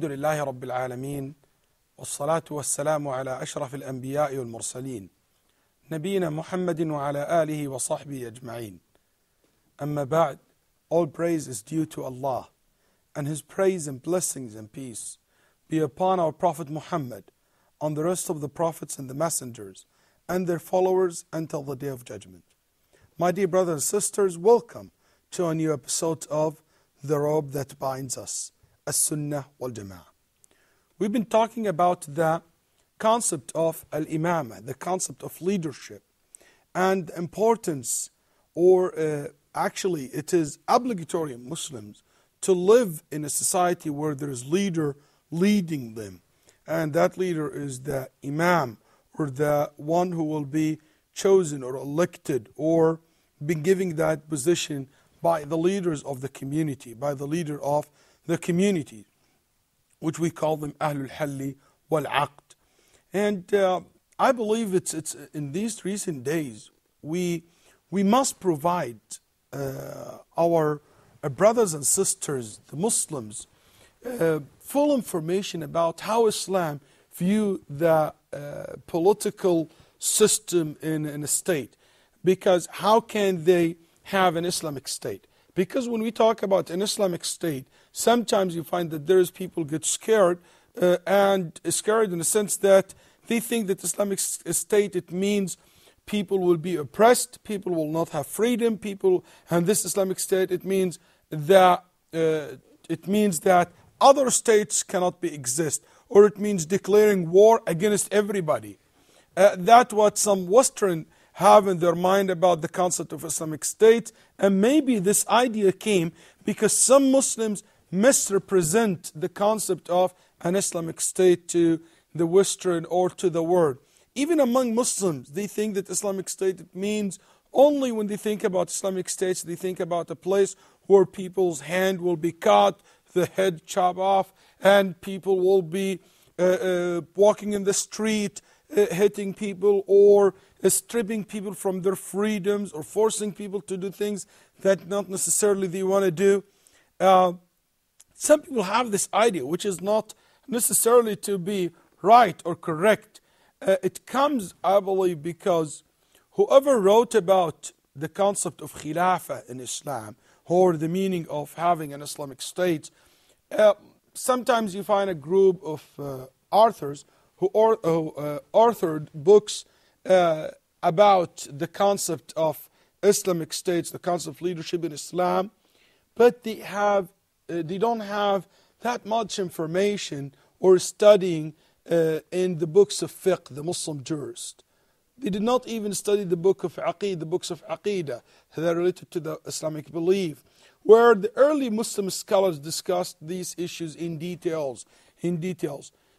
الحمد لله رب العالمين والصلاة والسلام على أشرف الأنبياء والمرسلين نبينا محمد وعلى آله وصحبه أجمعين. أما بعد, all praise is due to Allah, and His praise and blessings and peace be upon our Prophet Muhammad, on the rest of the prophets and the messengers, and their followers until the Day of Judgment. My dear brothers and sisters, welcome to a new episode of The Robe That Binds Us, ahlusunnah waljama'aah. We've been talking about the concept of al-imamah, the concept of leadership, and the importance, or actually it is obligatory in Muslims to live in a society where there is leader leading them. And that leader is the imam, or the one who will be chosen or elected or been given that position by the leaders of the community, by the leader of the community, which we call them ahlul halli wal aqd. And I believe it's in these recent days we must provide our brothers and sisters, the Muslims, full information about how Islam view the political system in a state. Because how can they have an Islamic state? Because when we talk about an Islamic state, sometimes you find that there's people get scared, and scared in the sense that they think that Islamic state, it means people will be oppressed, people will not have freedom, and this Islamic state, it means that other states cannot exist, or it means declaring war against everybody. That's what some Western have in their mind about the concept of Islamic State. And maybe this idea came because some Muslims misrepresent the concept of an Islamic State to the Western or to the world. Even among Muslims, they think that Islamic State, it means only when they think about Islamic states, they think about a place where people's hand will be cut, the head chopped off, and people will be walking in the street, hitting people, or stripping people from their freedoms, or forcing people to do things that not necessarily they want to do. Some people have this idea, which is not necessarily to be right or correct. It comes, I believe, because whoever wrote about the concept of khilafah in Islam, or the meaning of having an Islamic state, sometimes you find a group of authors who authored books about the concept of Islamic states, the concept of leadership in Islam, but they don't have that much information or studying in the books of fiqh, the Muslim jurist. They did not even study the books of Aqidah that are related to the Islamic belief, where the early Muslim scholars discussed these issues in details.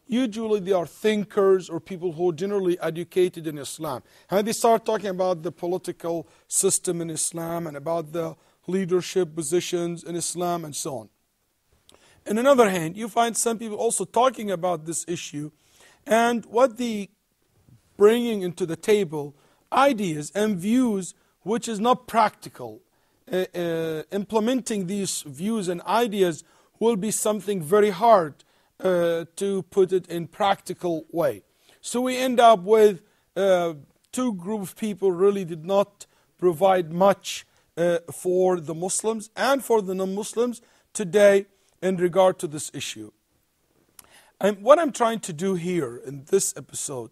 Usually they are thinkers or people who are generally educated in Islam. And they start talking about the political system in Islam and about the leadership positions in Islam and so on. On the other hand, you find some people also talking about this issue, and what they bringing into the table, ideas and views which is not practical. Implementing these views and ideas will be something very hard to put it in practical way. So we end up with two group of people really did not provide much for the Muslims and for the non-Muslims today in regard to this issue. And what I'm trying to do here in this episode,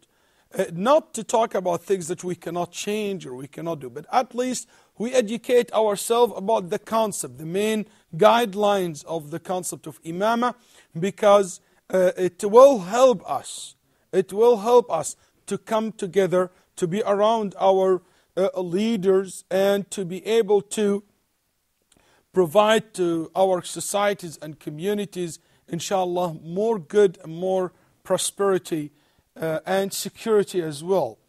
not to talk about things that we cannot change or we cannot do, but at least we educate ourselves about the concept, the main guidelines of the concept of imamah, because it will help us. It will help us to come together, to be around our leaders, and to be able to provide to our societies and communities, inshallah, more good and more prosperity and security as well.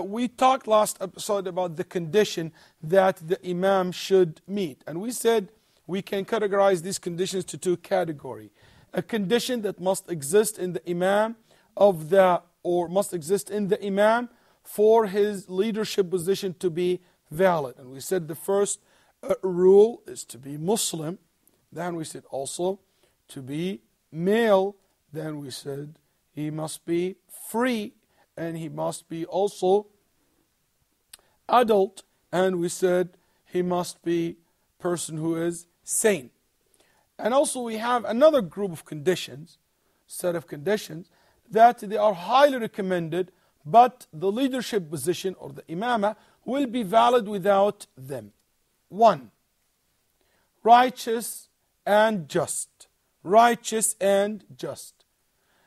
We talked last episode about the condition that the imam should meet. And we said we can categorize these conditions to two categories. A condition that must exist in the imam must exist in the imam for his leadership position to be valid. And we said the first rule is to be Muslim. Then we said also to be male, then we said he must be free, and he must be also adult, and we said he must be person who is sane. And also we have another group of conditions, set of conditions, that they are highly recommended, but the leadership position or the imamah will be valid without them. 1, righteous and just. Righteous and just.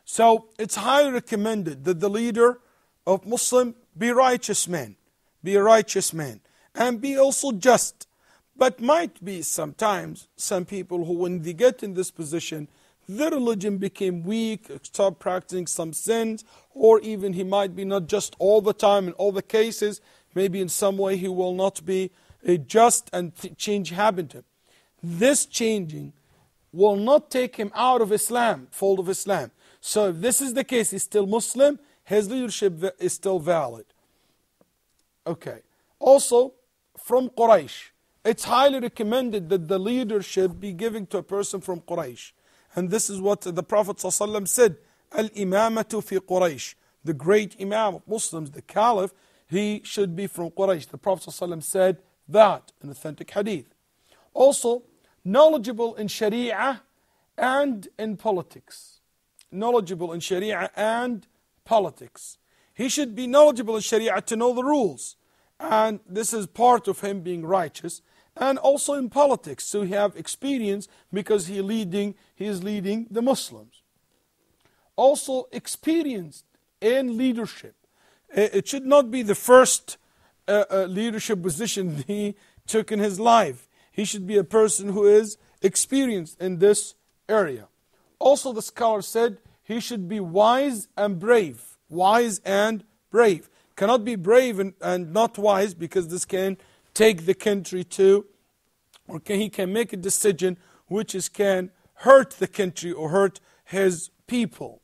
So it's highly recommended that the leader of Muslim be righteous man. Be a righteous man. And be also just. But might be sometimes some people who, when they get in this position, their religion became weak, start practicing some sins, or even he might be not just all the time in all the cases. Maybe in some way he will not be just, and change happen to him. This changing will not take him out of Islam, fold of Islam. So if this is the case, he's still Muslim, his leadership is still valid. Okay. Also, from Quraysh, it's highly recommended that the leadership be given to a person from Quraysh. And this is what the Prophet ﷺ said, Al-imamatu fi Quraysh. The great imam of Muslims, the caliph, he should be from Quraysh. The Prophet ﷺ said that in authentic hadith. Also, knowledgeable in Sharia and in politics. Knowledgeable in Sharia and politics. He should be knowledgeable in Sharia to know the rules. And this is part of him being righteous. And also in politics, so he have experience because he is leading the Muslims. Also experienced in leadership. It should not be the first leadership position he took in his life. He should be a person who is experienced in this area. Also the scholar said he should be wise and brave. Wise and brave. Cannot be brave and not wise, because this can take the country to, or he can make a decision which can hurt the country or hurt his people.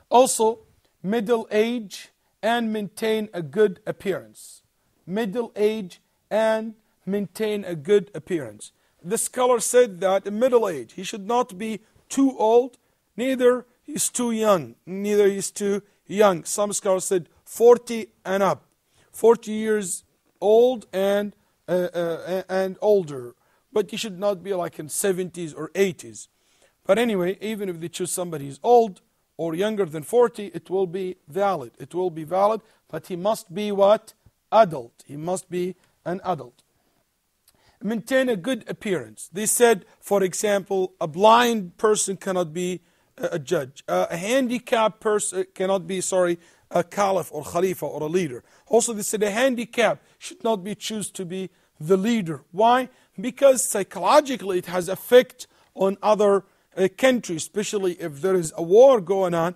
Also, middle age and maintain a good appearance. Middle age and maintain a good appearance. The scholar said that in middle age, he should not be too old, neither he's too young, neither he's too young. Some scholars said 40 and up. 40 years old and older. But he should not be like in 70s or 80s. But anyway, even if they choose somebody who's old or younger than 40, it will be valid. It will be valid, but he must be what? Adult. He must be an adult. Maintain a good appearance. They said, for example, a blind person cannot be a judge. A handicapped person cannot be, a caliph or khalifa or a leader. Also they said a handicap should not be chosen to be the leader. Why? Because psychologically it has effect on other countries, especially if there is a war going on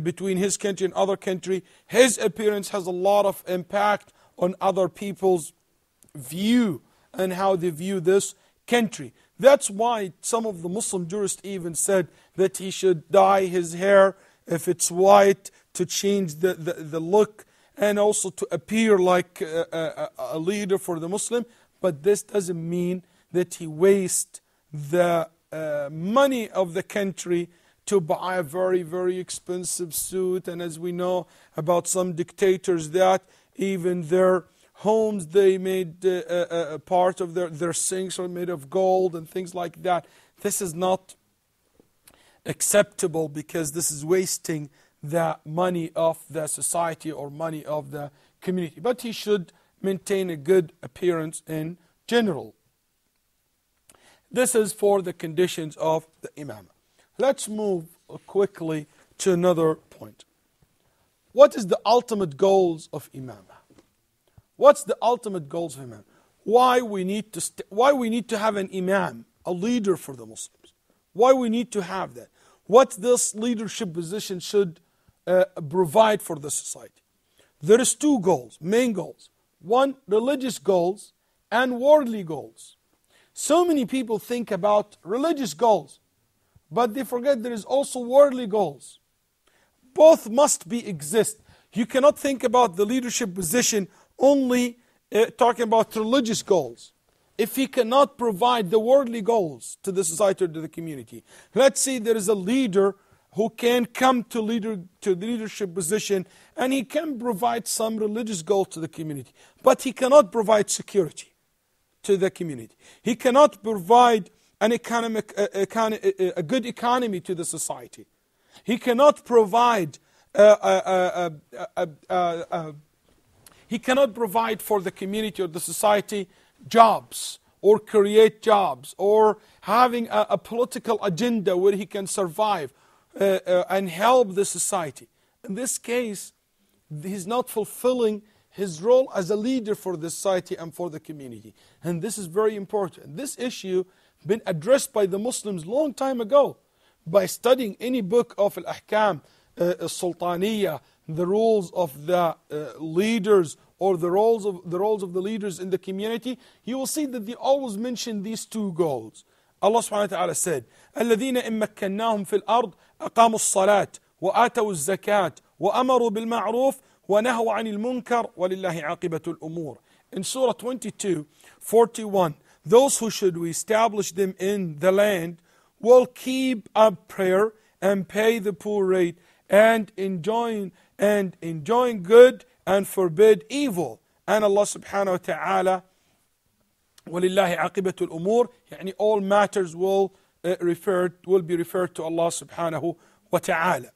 between his country and other country. His appearance has a lot of impact on other people's view and how they view this country. That's why some of the Muslim jurists even said that he should dye his hair if it's white to change the look, and also to appear like a leader for the Muslim. But this doesn't mean that he wastes the money of the country to buy a very, very expensive suit. And as we know about some dictators, that even their homes, they made a part of their sinks are made of gold and things like that. This is not acceptable, because this is wasting the money of the society or money of the community. But he should maintain a good appearance in general. This is for the conditions of the imam. Let's move quickly to another point. What is the ultimate goals of imam? What's the ultimate goals of imam? Why we need to have an imam, a leader for the Muslims? Why we need to have that? What this leadership position should provide for the society? There is two goals, main goals. One, religious goals and worldly goals. So many people think about religious goals, but they forget there is also worldly goals. Both must exist. You cannot think about the leadership position only talking about religious goals. if he cannot provide the worldly goals to the society or to the community. Let's say there is a leader who can come to the leadership position, and he can provide some religious goal to the community, but he cannot provide security to the community. He cannot provide a good economy to the society. He cannot provide he cannot provide for the community or the society jobs, or create jobs, or having a political agenda where he can survive and help the society. In this case, he's not fulfilling his role as a leader for the society and for the community. And this is very important. This issue been addressed by the Muslims long time ago by studying any book of al-ahkam, sultaniyah, the rules of the leaders, or the roles of the leaders in the community. You will see that they always mention these two goals. Allah subhanahu wa ta'ala said, الَّذِينَ إِن مَّكَّنَّاهُمْ فِي الْأَرْضِ أَقَامُوا الصَّلَاةَ وَآتَوُا الزَّكَاةَ وَأَمَرُوا بِالْمَعْرُوفِ وَنَهَوْا عَنِ الْمُنكَرِ وَلِلَّهِ عَاقِبَةُ الْأُمُورِ. In Surah 22:41, those who should we establish them in the land will keep up prayer and pay the poor rate and enjoying good and forbid evil. And Allah subhanahu wa ta'ala, وَلِلَّهِ عَاقِبَةُ الْأُمُورِ, يعني all matters will be referred to Allah subhanahu wa ta'ala.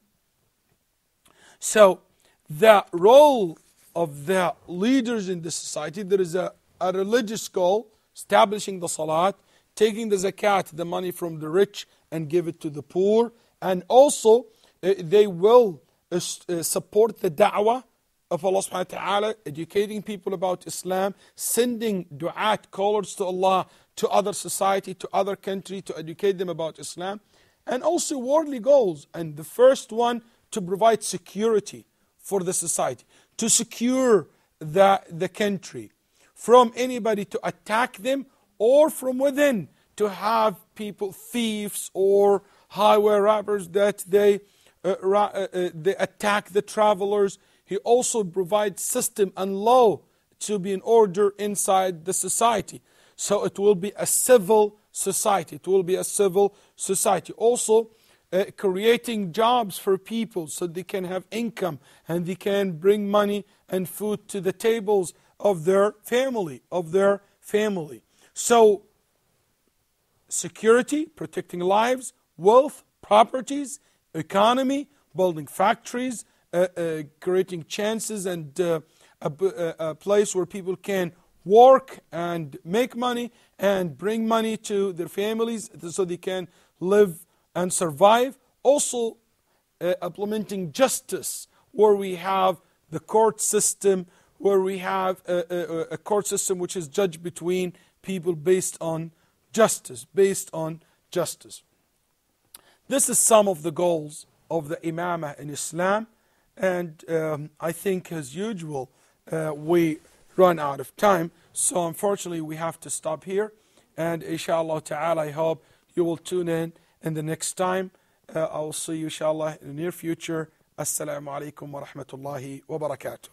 So the role of the leaders in the society, there is a religious goal, establishing the salat, taking the zakat, the money from the rich, and give it to the poor. And also they will support the da'wah of Allah subhanahu wa ta'ala, educating people about Islam, sending du'at, callers to Allah, to other society, to other country, to educate them about Islam. And also worldly goals. And the first one, to provide security for the society, to secure the country from anybody to attack them, or from within to have people, thieves or highway robbers, that they attack the travelers. He also provides system and law to be in order inside the society. So it will be a civil society. It will be a civil society. Also, creating jobs for people so they can have income and they can bring money and food to the tables of their family. So, security, protecting lives, wealth, properties, economy, building factories, creating chances and a place where people can work and make money and bring money to their families so they can live and survive. Also implementing justice, where we have the court system, where we have a court system which is judged between people based on justice. This is some of the goals of the imamah in Islam. And I think, as usual, we run out of time. So unfortunately, we have to stop here. And inshallah ta'ala, I hope you will tune in the next time. I will see you, inshallah, in the near future. Assalamu alaikum wa rahmatullahi wa barakatuh.